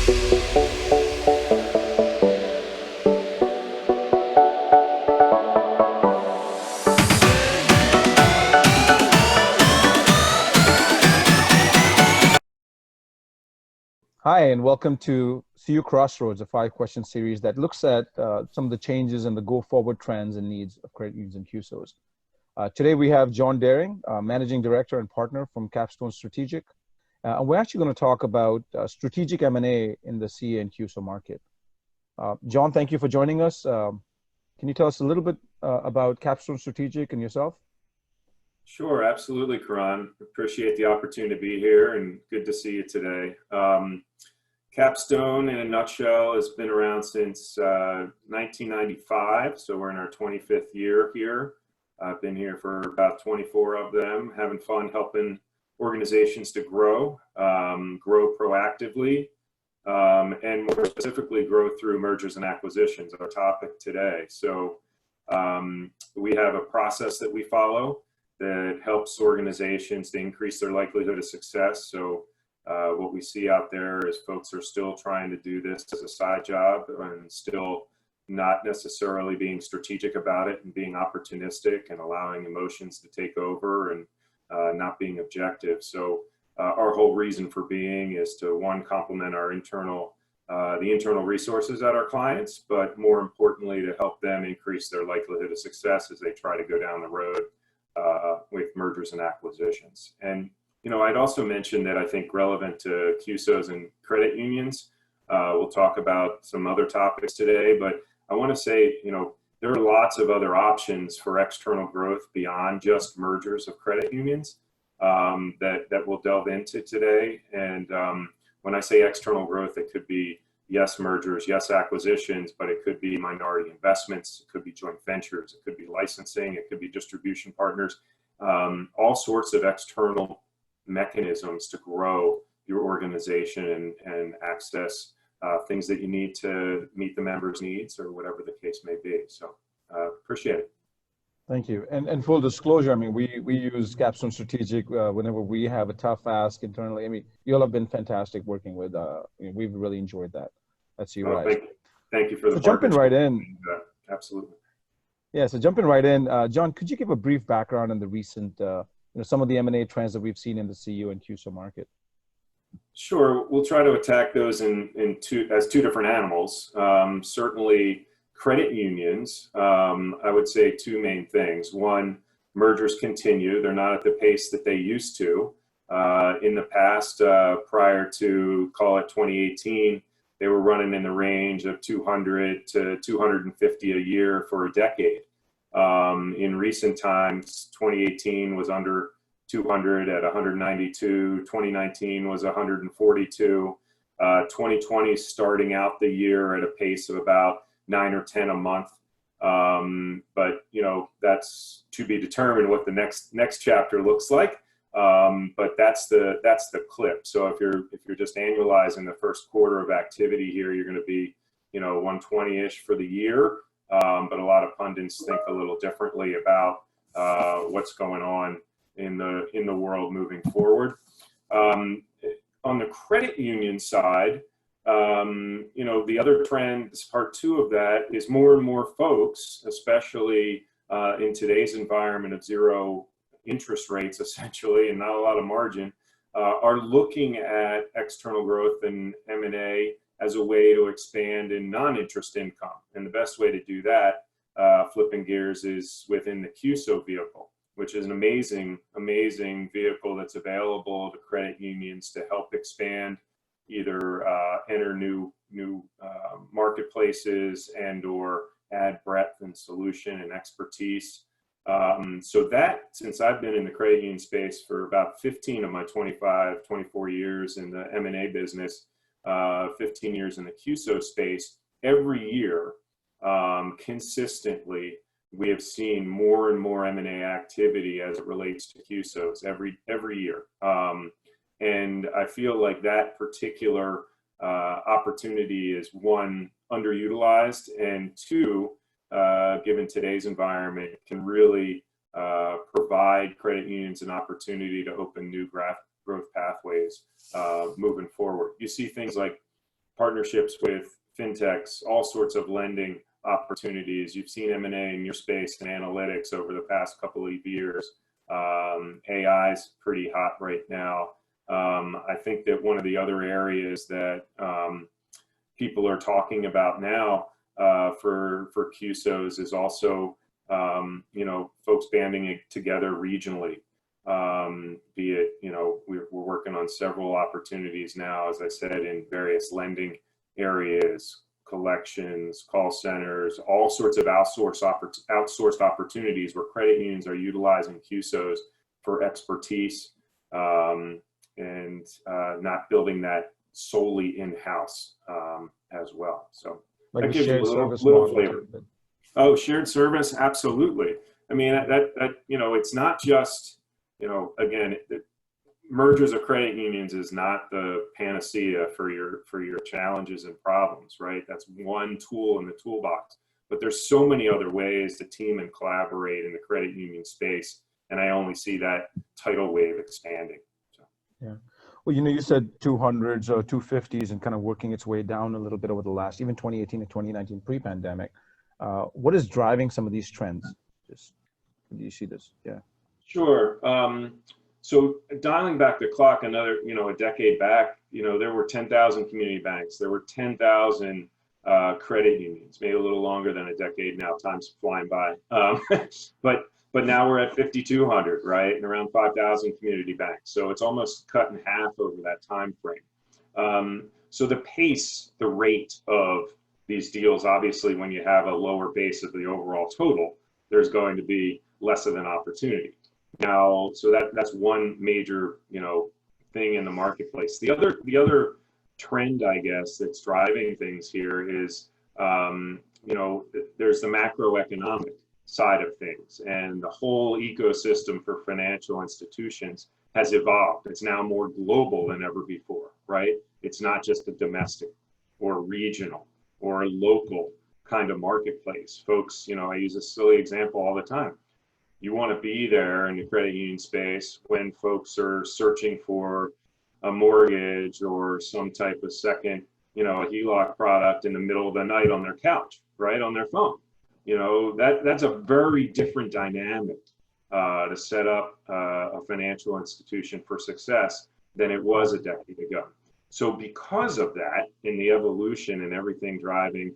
Hi, and welcome to CU Crossroads, a five-question series that looks at some of the changes and the go-forward trends and needs of credit unions and QSOs. Today we have John Daring, Managing Director and Partner from Capstone Strategic. And we're actually going to talk about strategic M&A in the CA and QSO market. John, thank you for joining us. Can you tell us a little bit about Capstone Strategic and yourself? Sure, absolutely, Karan. Appreciate the opportunity to be here and good to see you today. Capstone, in a nutshell, has been around since 1995, so we're in our 25th year here. I've been here for about 24 of them, having fun helping organizations to grow proactively, and more specifically, grow through mergers and acquisitions, our topic today. So we have a process that we follow that helps organizations to increase their likelihood of success. So what we see out there is folks are still trying to do this as a side job and still not necessarily being strategic about it and being opportunistic and allowing emotions to take over and not being objective. So our whole reason for being is to, one, complement our the internal resources at our clients, but more importantly, to help them increase their likelihood of success as they try to go down the road with mergers and acquisitions. And, you know, I'd also mention that I think relevant to QSOs and credit unions, we'll talk about some other topics today, but I want to say, you know, there are lots of other options for external growth beyond just mergers of credit unions that we'll delve into today. And when I say external growth, it could be yes mergers, yes acquisitions, but it could be minority investments, it could be joint ventures, it could be licensing, it could be distribution partners, all sorts of external mechanisms to grow your organization and access things that you need to meet the members' needs or whatever the case may be. So appreciate it. Thank you. And full disclosure, I mean, we use Capstone Strategic whenever we have a tough ask internally. I mean, you all have been fantastic working with, we've really enjoyed that. That's you guys. Thank you for the so jumping right in. Absolutely. Yeah, so jumping right in, John, could you give a brief background on the recent, some of the M&A trends that we've seen in the CU and QSO market? Sure, we'll try to attack those as two different animals. Certainly, credit unions, I would say two main things. One, mergers continue. They're not at the pace that they used to. In the past, prior to, call it 2018, they were running in the range of 200 to 250 a year for a decade. In recent times, 2018 was under 200 at 192, 2019 was 142, 2020 starting out the year at a pace of about 9 or 10 a month, but you know that's to be determined what the next chapter looks like. But that's the clip. So if you're just annualizing the first quarter of activity here, you're going to be 120-ish for the year. But a lot of pundits think a little differently about what's going on in the world moving forward. On the credit union side, the other trend, part two of that, is more and more folks, especially in today's environment of zero interest rates, essentially, and not a lot of margin, are looking at external growth and M&A as a way to expand in non-interest income. And the best way to do that, flipping gears, is within the QSO vehicle, which is an amazing vehicle that's available to credit unions to help expand, either enter new marketplaces and or add breadth and solution and expertise. So that, since I've been in the credit union space for about 15 of my 24 years in the M&A business, 15 years in the QSO space, every year, consistently, we have seen more and more M&A activity as it relates to QSOs every year. And I feel like that particular opportunity is, one, underutilized, and two, given today's environment, can really provide credit unions an opportunity to open new growth pathways moving forward. You see things like partnerships with fintechs, all sorts of lending opportunities. You've seen M&A in your space and analytics over the past couple of years. AI is pretty hot right now. I think that one of the other areas that people are talking about now for QSOs is also folks banding it together regionally. Be it, we're working on several opportunities now, as I said, in various lending areas, collections, call centers, all sorts of outsourced opportunities where credit unions are utilizing QSOs for expertise and not building that solely in-house as well. So Like that a gives you a shared little service flavor. model. Oh, shared service, absolutely. I mean, that it's not just, again, mergers of credit unions is not the panacea for your challenges and problems, right? That's one tool in the toolbox, but there's so many other ways to team and collaborate in the credit union space, and I only see that tidal wave expanding. So. Yeah. Well, you said 200s or 250s and kind of working its way down a little bit over the last, even 2018 and 2019 pre-pandemic. What is driving some of these trends? Do you see this? Yeah. Sure. So dialing back the clock another, a decade back, there were 10,000 community banks. There were 10,000 credit unions, maybe a little longer than a decade now. Time's flying by. But now we're at 5,200, right? And around 5,000 community banks. So it's almost cut in half over that time frame. So the pace, the rate of these deals, obviously, when you have a lower base of the overall total, there's going to be less of an opportunity. Now, so that's one major, thing in the marketplace. The other trend, I guess, that's driving things here is, there's the macroeconomic side of things, and the whole ecosystem for financial institutions has evolved. It's now more global than ever before, right? It's not just a domestic or regional or a local kind of marketplace. Folks, I use a silly example all the time. You want to be there in the credit union space when folks are searching for a mortgage or some type of second, a HELOC product in the middle of the night on their couch, right, on their phone. That's a very different dynamic to set up a financial institution for success than it was a decade ago. So because of that, in the evolution and everything driving,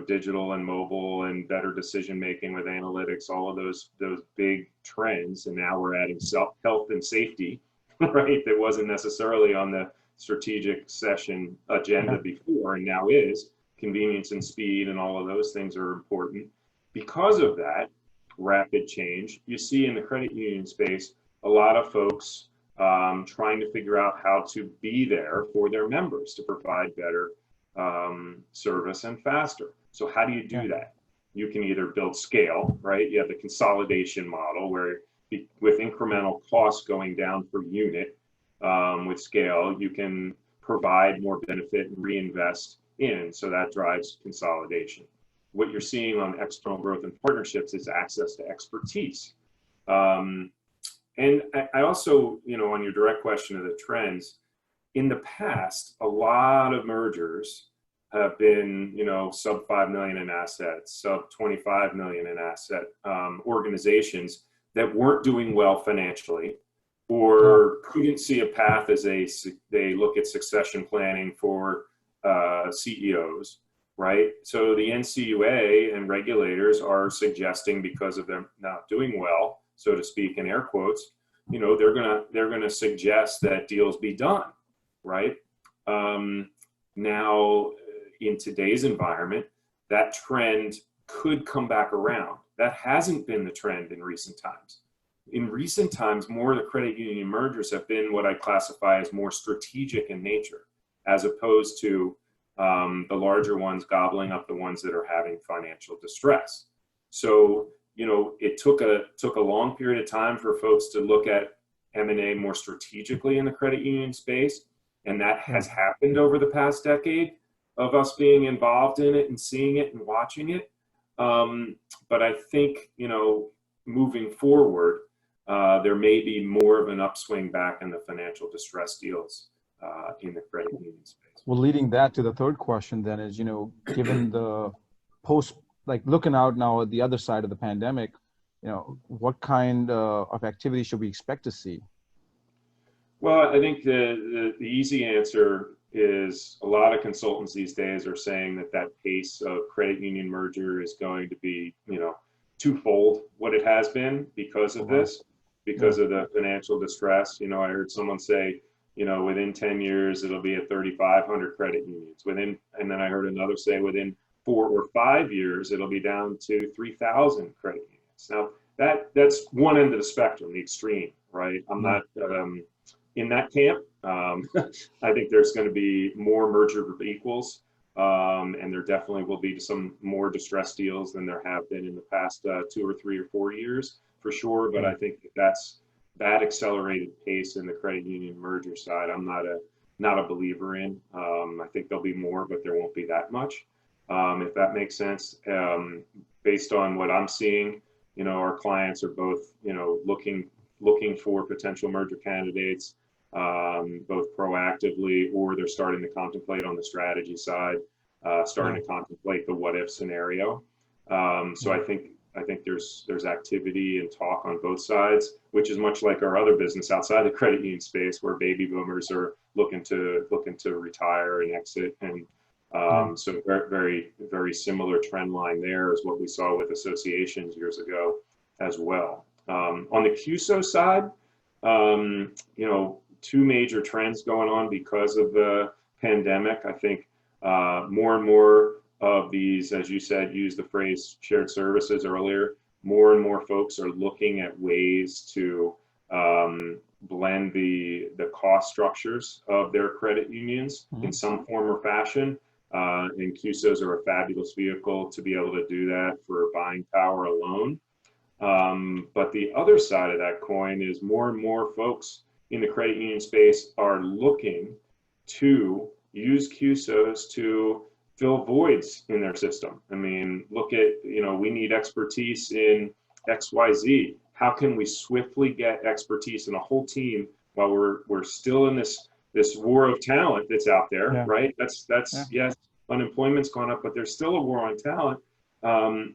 digital and mobile and better decision making with analytics, all of those big trends, and now we're adding health and safety, right? That wasn't necessarily on the strategic session agenda before, and now is. Convenience and speed and all of those things are important. Because of that rapid change, you see in the credit union space a lot of folks trying to figure out how to be there for their members to provide better service and faster. So how do you do that? You can either build scale, right? You have the consolidation model where with incremental costs going down per unit with scale, you can provide more benefit and reinvest in. So that drives consolidation. What you're seeing on external growth and partnerships is access to expertise. And I also, on your direct question of the trends, in the past, a lot of mergers have been, sub 5 million in assets, sub 25 million in asset organizations that weren't doing well financially or couldn't see a path as they look at succession planning for CEOs, right? So the NCUA and regulators are suggesting, because of them not doing well, so to speak, in air quotes, they're gonna suggest that deals be done, right? Now, in today's environment, that trend could come back around. That hasn't been the trend in recent times. In recent times, more of the credit union mergers have been what I classify as more strategic in nature, as opposed to the larger ones gobbling up the ones that are having financial distress. So, it took a long period of time for folks to look at M&A more strategically in the credit union space. And that has happened over the past decade of us being involved in it and seeing it and watching it. But I think, moving forward, there may be more of an upswing back in the financial distress deals in the credit union space. Well, leading that to the third question then is, given the looking out now at the other side of the pandemic, what kind of activity should we expect to see? Well, I think the easy answer is a lot of consultants these days are saying that pace of credit union merger is going to be, twofold what it has been because of this, because of the financial distress. I heard someone say, within 10 years, it'll be at 3,500 credit unions. And then I heard another say within 4 or 5 years, it'll be down to 3,000 credit unions. Now, that's one end of the spectrum, the extreme, right? I'm not in that camp. I think there's going to be more merger of equals, and there definitely will be some more distressed deals than there have been in the past 2 or 3 or 4 years, for sure. But I think that accelerated pace in the credit union merger side, I'm not a believer in. I think there'll be more, but there won't be that much, if that makes sense. Based on what I'm seeing, our clients are both, looking for potential merger candidates, both proactively, or they're starting to contemplate on the strategy side, starting to contemplate the what if scenario. So I think there's activity and talk on both sides, which is much like our other business outside the credit union space, where baby boomers are looking to retire and exit. And so very, very similar trend line there is what we saw with associations years ago as well. On the QSO side, two major trends going on because of the pandemic. I think more and more of these, as you said, use the phrase shared services earlier, more and more folks are looking at ways to blend the cost structures of their credit unions in some form or fashion. And QSOs are a fabulous vehicle to be able to do that for buying power alone. But the other side of that coin is more and more folks in the credit union space are looking to use QSOs to fill voids in their system. I mean, look at, we need expertise in XYZ. How can we swiftly get expertise in a whole team while we're still in this war of talent that's out there, right? Yes, unemployment's gone up, but there's still a war on talent.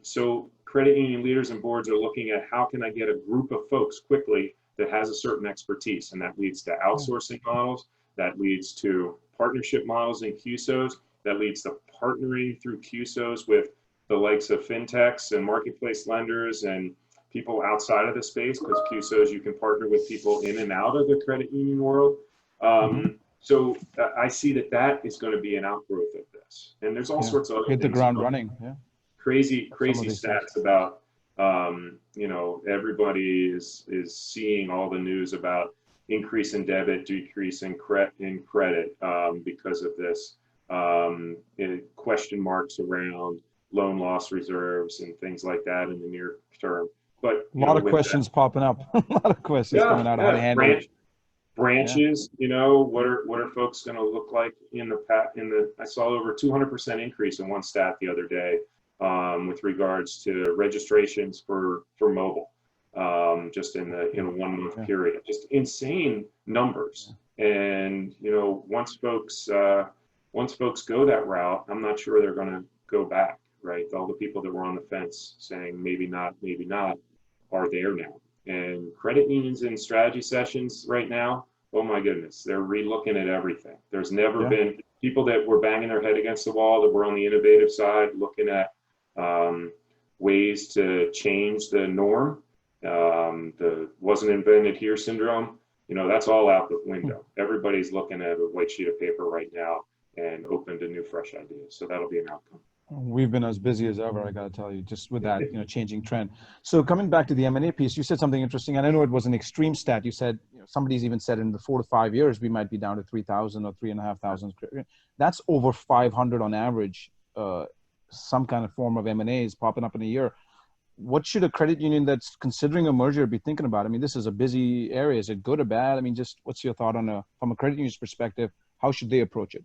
So credit union leaders and boards are looking at how can I get a group of folks quickly that has a certain expertise, and that leads to outsourcing models, that leads to partnership models in QSOs, that leads to partnering through QSOs with the likes of fintechs and marketplace lenders and people outside of the space, because QSOs, you can partner with people in and out of the credit union world. So I see that is going to be an outgrowth of this. And there's all sorts of other hit the things, ground running. Crazy stats about, everybody is seeing all the news about increase in debit, decrease in credit because of this, question marks around loan loss reserves and things like that in the near term. But a lot of questions popping up. A lot of questions coming out. How to handle it. Branches, what are folks going to look like I saw over 200% increase in one stat the other day with regards to registrations for mobile, just in a 1 month period. Just insane numbers. And once folks go that route, I'm not sure they're going to go back. Right, all the people that were on the fence saying maybe not, are there now. And credit unions in strategy sessions right now, oh my goodness, they're re-looking at everything. There's never been people that were banging their head against the wall that were on the innovative side, looking at ways to change the norm. The wasn't invented here syndrome, that's all out the window. Everybody's looking at a white sheet of paper right now and open to new, fresh ideas. So that'll be an outcome. We've been as busy as ever, I got to tell you, just with that, changing trend. So coming back to the M&A piece, you said something interesting, and I know it was an extreme stat. You said, somebody's even said in the 4 to 5 years, we might be down to 3,000 or 3,500. That's over 500 on average. Some kind of form of M&A is popping up in a year. What should a credit union that's considering a merger be thinking about? I mean, this is a busy area. Is it good or bad? I mean, just what's your thought from a credit union's perspective? How should they approach it?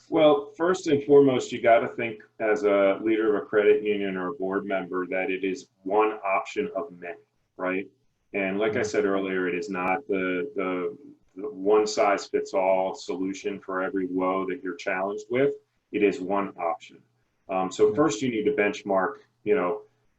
Well, first and foremost, you got to think as a leader of a credit union or a board member that it is one option of many, right? And like I said earlier, it is not the the one size fits all solution for every woe that you're challenged with. It is one option. So first you need to benchmark,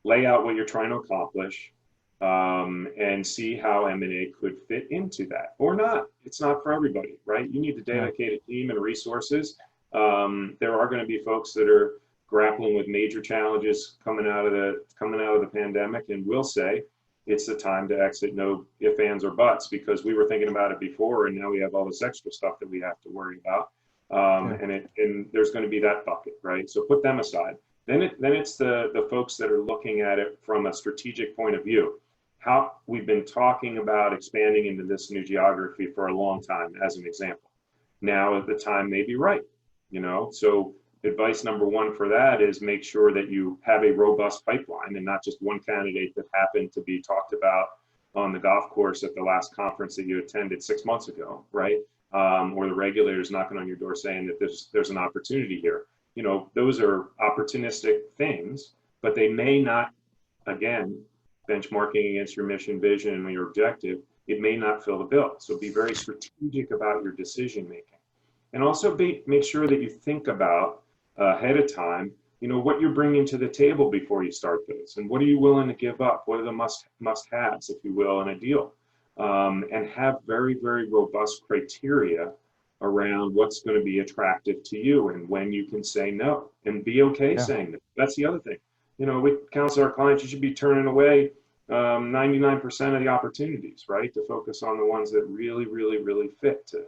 lay out what you're trying to accomplish, and see how M&A could fit into that or not. It's not for everybody, right? You need to dedicate a team and resources. There are going to be folks that are grappling with major challenges coming out of the pandemic, and will say it's the time to exit, no ifs, ands, or buts, because we were thinking about it before, and now we have all this extra stuff that we have to worry about. And there's going to be that bucket, right? So put them aside. Then it's the folks that are looking at it from a strategic point of view. How we've been talking about expanding into this new geography for a long time, as an example. Now the time may be right, so advice number one for that is make sure that you have a robust pipeline and not just one candidate that happened to be talked about on the golf course at the last conference that you attended 6 months ago, right? Or the regulators knocking on your door saying that there's an opportunity here. Those are opportunistic things, but they may not, again, benchmarking against your mission, vision, and your objective, it may not fill the bill. So be very strategic about your decision making. And also make sure that you think about ahead of time, what you're bringing to the table before you start those, and what are you willing to give up? What are the must-haves, if you will, in a deal? And have very, very robust criteria around what's going to be attractive to you and when you can say no, and be okay saying no. That's the other thing. We counsel our clients, you should be turning away 99% of the opportunities, right? To focus on the ones that really, really, really fit to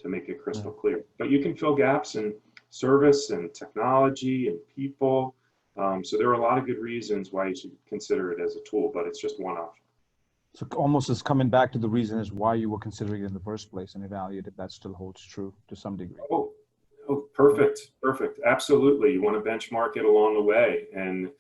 make it crystal clear. But you can fill gaps in service and technology and people. So there are a lot of good reasons why you should consider it as a tool, but it's just one option. So almost is coming back to the reason is why you were considering it in the first place, and evaluate if that still holds true to some degree. Oh, perfect. Absolutely. You want to benchmark it along the way. And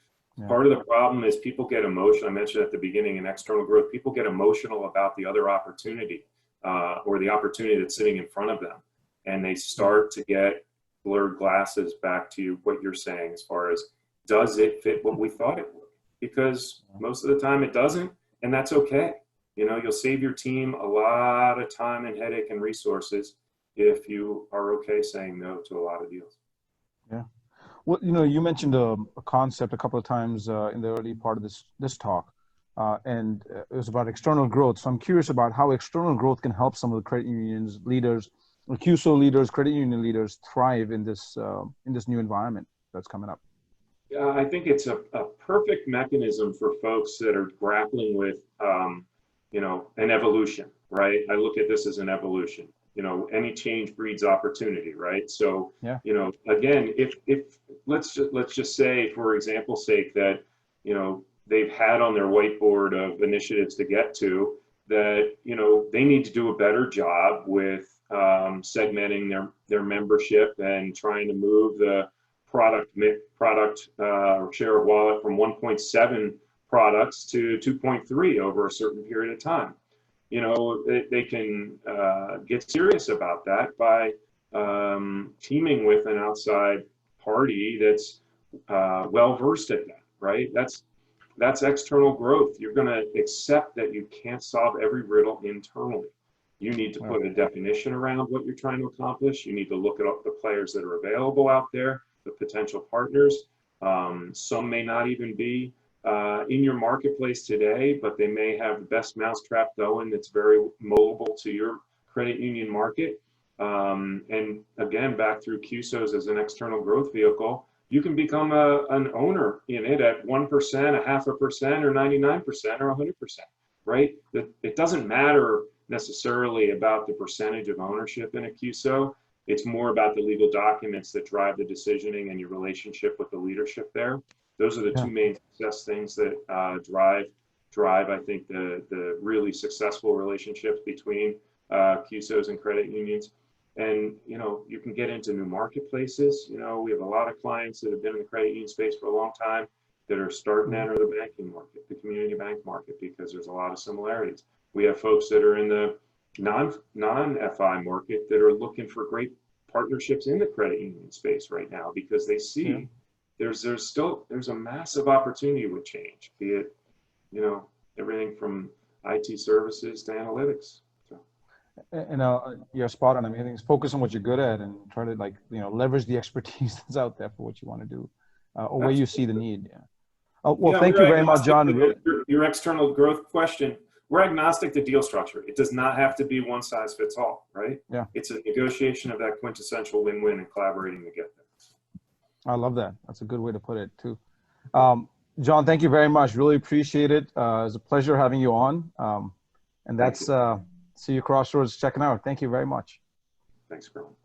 part of the problem is people get emotional. I mentioned at the beginning in external growth, people get emotional about the other opportunity or the opportunity that's sitting in front of them. And they start to get blurred glasses back to what you're saying as far as, does it fit what we thought it would? Because most of the time it doesn't. And that's okay. You'll save your team a lot of time and headache and resources if you are okay saying no to a lot of deals. Yeah. Well, you mentioned a concept a couple of times in the early part of this talk, and it was about external growth. So I'm curious about how external growth can help some of the credit unions leaders, QSO leaders, credit union leaders thrive in this new environment that's coming up. Yeah, I think it's a perfect mechanism for folks that are grappling with, an evolution, right? I look at this as an evolution. Any change breeds opportunity, right? So, again, if let's just say, for example's sake, that they've had on their whiteboard of initiatives to get to that, they need to do a better job with segmenting their membership and trying to move the product share of wallet from 1.7 products to 2.3 over a certain period of time. They can get serious about that by teaming with an outside party that's well-versed at that, right? That's external growth. You're going to accept that you can't solve every riddle internally. You need to put a definition around what you're trying to accomplish. You need to look at all the players that are available out there, the potential partners. Some may not even be in your marketplace today, but they may have the best mousetrap going that's very moldable to your credit union market. And again, back through QSOs as an external growth vehicle, you can become an owner in it at 1%, 0.5%, or 99%, or 100%, right? It doesn't matter necessarily about the percentage of ownership in a QSO. It's more about the legal documents that drive the decisioning and your relationship with the leadership there. Those are the two main success things that drive, I think, the really successful relationships between QSOs and credit unions. And, you can get into new marketplaces. We have a lot of clients that have been in the credit union space for a long time that are starting to enter the banking market, the community bank market, because there's a lot of similarities. We have folks that are in the non-FI market that are looking for great partnerships in the credit union space right now, because they see there's a massive opportunity with change, be it, everything from IT services to analytics. So. You're spot on. I mean, focus on what you're good at and try to like, leverage the expertise that's out there for what you want to do, or where you see the Absolutely. need. Yeah. Oh, well, Yeah, thank we're you very much, agnostic John. to your external growth question. We're agnostic to deal structure. It does not have to be one size fits all, right? Yeah, It's a negotiation of that quintessential win-win and collaborating to get there. I love that. That's a good way to put it too. John, thank you very much. Really appreciate it. It was a pleasure having you on. And Thank that's you. See You Crossroads checking out. Thank you very much. Thanks, Carl.